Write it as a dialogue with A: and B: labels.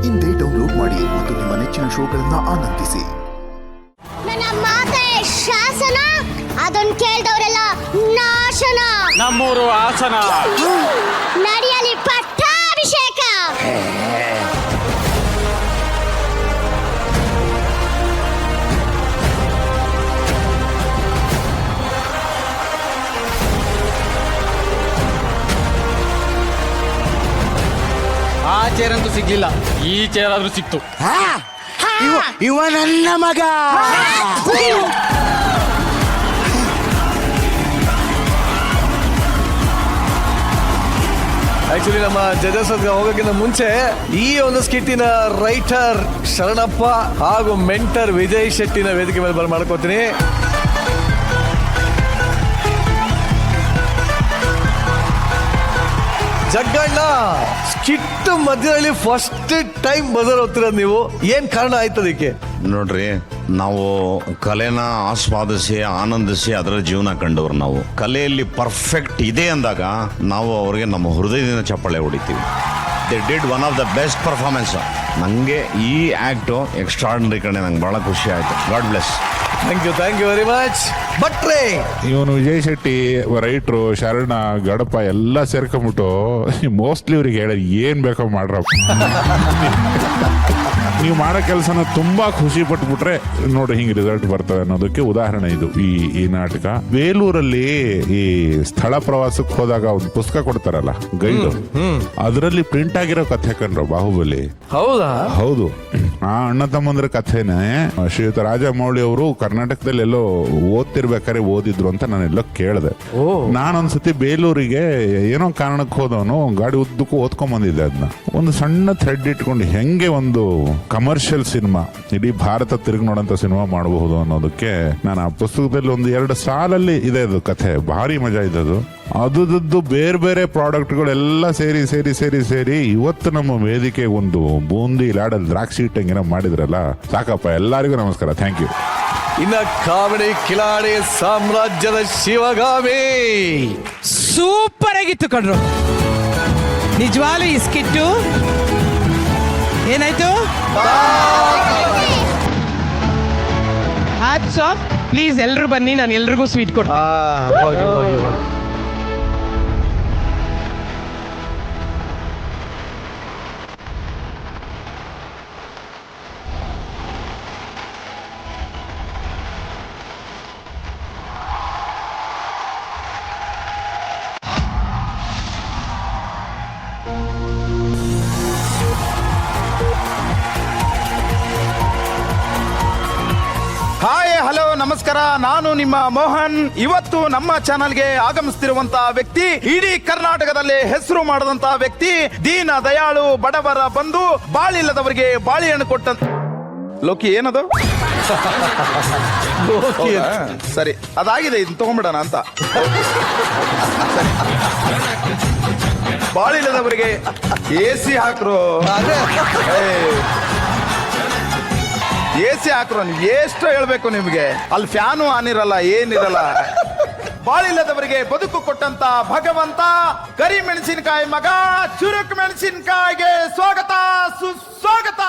A: ಇಂದೇ ಡೌನ್ಲೋಡ್ ಮಾಡಿ ಮತ್ತು ನಿಮ್ಮ ನೆಚ್ಚಿನ ಶೋಗಳನ್ನ ಆನಂದಿಸಿ.
B: ನನ್ನ ಮಾತೆ ಶಾಸನ ಅದನ್ನ ಕೇಳಿದವರೆಲ್ಲ ನಾಶನ.
C: ನಮ್ಮೂರು ಹಾಸನ.
B: ನಡೆಯಲಿ ಪಟ್ಟಾಭಿಷೇಕ.
C: ಆ ಚೇರ್ ಅಂತೂ ಸಿಗ್ಲಿಲ್ಲ, ಈ ಚೇರ್ ಆದ್ರೂ ಸಿಕ್ತು.
D: ಇವ ನನ್ನ ಮಗ.
E: ಆಕ್ಚುಲಿ ನಮ್ಮ ಜಜಸ್ ಹೋಗೋಕ್ಕಿಂತ ಮುಂಚೆ ಈ ಒಂದು ಸ್ಕಿಟ್ಟಿನ ರೈಟರ್ ಶರಣಪ್ಪ ಹಾಗೂ ಮೆಂಟರ್ ವಿಜಯ್ ಶೆಟ್ಟಿನ ವೇದಿಕೆ ಮೇಲೆ ಮಾಡ್ಕೋತೀನಿ. ಜಗ್ಗಣ್ಣ, ಸ್ಕಿಟ್ ಮಧ್ಯದಲ್ಲಿ ಫಸ್ಟ್ ಟೈಮ್ ಬಜರ್ ಹೋಗ್ತಿರೋದು ನೀವು, ಏನ್ ಕಾರಣ ಆಯ್ತು ಅದಕ್ಕೆ?
F: ನೋಡ್ರಿ, ನಾವು ಕಲೆನ ಆಸ್ವಾದಿಸಿ ಆನಂದಿಸಿ ಅದರ ಜೀವನ ಕಂಡವ್ರು. ನಾವು ಕಲೆಯಲ್ಲಿ ಪರ್ಫೆಕ್ಟ್ ಇದೆ ಅಂದಾಗ ನಾವು ಅವ್ರಿಗೆ ನಮ್ಮ ಹೃದಯದಿಂದ ಚಪ್ಪಾಳೆ ಹೊಡಿತೀವಿ. They did one of the best performance. ನನಗೆ ಈ ಆ್ಯಕ್ಟು ಎಕ್ಸ್ಟ್ರಾರ್ಡಿನರಿ ಕಡೆ ನಂಗೆ ಭಾಳ ಖುಷಿ ಆಯಿತು. God bless.
E: Thank you very much. ಬಟ್ರೆ
G: ಇವನು ವಿಜಯ್ ಶೆಟ್ಟಿ, ರೈಟ್ರು, ಶರಣ, ಗಡಪ ಎಲ್ಲ ಸೇರ್ಕೊಂಬಿಟ್ಟು ಮೋಸ್ಟ್ಲಿ ಇವ್ರಿಗೆ ಹೇಳಿ ಏನ್ ಬೇಕೋ ಮಾಡ್ರಪ್ಪ. ನೀವು ಮಾಡೋ ಕೆಲಸನ ತುಂಬಾ ಖುಷಿ ಪಟ್ಬಿಟ್ರೆ ನೋಡಿ ಹಿಂಗ್ ರಿಸಲ್ಟ್ ಬರ್ತವೆ ಅನ್ನೋದಕ್ಕೆ ಉದಾಹರಣೆ ಇದು ಈ ನಾಟಕ. ಬೇಲೂರಲ್ಲಿ ಈ ಸ್ಥಳ ಪ್ರವಾಸಕ್ಕೆ ಹೋದಾಗ ಒಂದು ಪುಸ್ತಕ ಕೊಡ್ತಾರಲ್ಲ, ಗೈಡ್, ಅದರಲ್ಲಿ ಪ್ರಿಂಟ್ ಆಗಿರೋ ಕಥೆ ಕಂಡ್ರು ಬಾಹುಬಲಿ.
E: ಹೌದಾ?
G: ಹೌದು. ಆ ಅಣ್ಣ ತಮ್ಮಂದ್ರ ಕಥೆನೇ ಶ್ರೀಯುತ ರಾಜಮೌಳಿ ಅವರು ಕರ್ನಾಟಕದಲ್ಲಿ ಎಲ್ಲೋ ಓದ್ತಿರ್ಬೇಕಾದ್ರೆ ಓದಿದ್ರು ಅಂತ ನಾನೆಲ್ಲೋ ಕೇಳಿದೆ. ನಾನೊಂದ್ಸತಿ ಬೇಲೂರಿಗೆ ಏನೋ ಕಾರಣಕ್ಕೆ ಹೋದವನು ಗಾಡಿ ಉದ್ದಕ್ಕೂ ಓದ್ಕೊಂಡ್ ಬಂದಿದ್ದೆ. ಅದನ್ನ ಒಂದು ಸಣ್ಣ ಥ್ರೆಡ್ ಇಟ್ಕೊಂಡು ಹೆಂಗೆ ಒಂದು ಕಮರ್ಷಿಯಲ್ ಸಿನಿಮಾ, ಇಡೀ ಭಾರತ ತಿರುಗಿ ನೋಡಂತ ಸಿನಿಮಾ ಮಾಡಬಹುದು ಅನ್ನೋದಕ್ಕೆ ನಾನು ಆ ಪುಸ್ತಕದಲ್ಲಿ ಒಂದು 2 ಸಾಲಲ್ಲಿ ಇದೆ ಅದು ಕಥೆ. ಭಾರಿ ಮಜಾ ಇದೆ ಅದು. ಅದುದ್ದು ಬೇರೆ ಬೇರೆ ಪ್ರಾಡಕ್ಟ್ಗಳೆಲ್ಲ ಸೇರಿ ಸೇರಿ ಸೇರಿ ಸೇರಿ ಇವತ್ತು ನಮ್ಮ ವೇದಿಕೆ ಒಂದು ಬೂಂದಿ ಲಾಡಲ್ ದ್ರಾಕ್ಷಿ ಇಟ್ಟಂಗಿನ ಮಾಡಿದ್ರಲ್ಲ, ಸಾಕಪ್ಪ. ಎಲ್ಲರಿಗೂ ನಮಸ್ಕಾರ, ಥ್ಯಾಂಕ್ ಯು.
E: ಇನ್ನ ಕಾಮಿಡಿ ಕಿಲಾಡಿ ಸಾಮ್ರಾಜ್ಯದ ಶಿವಗಾಮಿ
H: ಸೂಪರ್ ಆಗಿತ್ತು ಕಣ್ರು. ನಿಜವಾಗ್ಲೂ ಈ ಸ್ಕಿಟ್ಟು ಏನಾಯ್ತು? Hats off. ಪ್ಲೀಸ್ ಎಲ್ರು ಬನ್ನಿ, ನಾನು ಎಲ್ರಿಗೂ ಸ್ವೀಟ್ ಕೊಡ್ತೀನಿ.
I: ಹಾಯ್, ಹಲೋ, ನಮಸ್ಕಾರ. ನಾನು ನಿಮ್ಮ ಮೋಹನ್. ಇವತ್ತು ನಮ್ಮ ಚಾನಲ್ಗೆ ಆಗಮಿಸ್ತಿರುವಂತಹ ವ್ಯಕ್ತಿ ಇಡೀ ಕರ್ನಾಟಕದಲ್ಲಿ ಹೆಸರು ಮಾಡದಂತಹ ವ್ಯಕ್ತಿ, ದೀನ ದಯಾಳು, ಬಡವರ ಬಂಧು, ಬಾಳಿಲ್ಲದವರಿಗೆ ಬಾಳೆಹಣ್ಣು ಕೊಟ್ಟ ಲೋಕಿ. ಏನದು? ಸರಿ, ಅದಾಗಿದೆ, ಇದನ್ನ ತಗೊಂಡ್ಬಿಡೋಣ ಅಂತ. ಬಾಳಿಲ್ಲದವರಿಗೆ AC ಹಾಕ್ರು, AC ಹಾಕ್ರು. ನೀವು ಎಷ್ಟು ಹೇಳ್ಬೇಕು ನಿಮ್ಗೆ? ಅಲ್ಲಿ ಫ್ಯಾನು ಆನ್ ಇರಲ್ಲ, ಏನಿರಲ್ಲ. ಬಾಳಿಲ್ಲದವರಿಗೆ ಬದುಕು ಕೊಟ್ಟಂತ ಭಗವಂತ, ಕರಿ ಮೆಣಸಿನಕಾಯಿ ಮಗ, ಚುರುಕು ಮೆಣಸಿನಕಾಯಿಗೆ ಸ್ವಾಗತ, ಸುಸ್ವಾಗತ.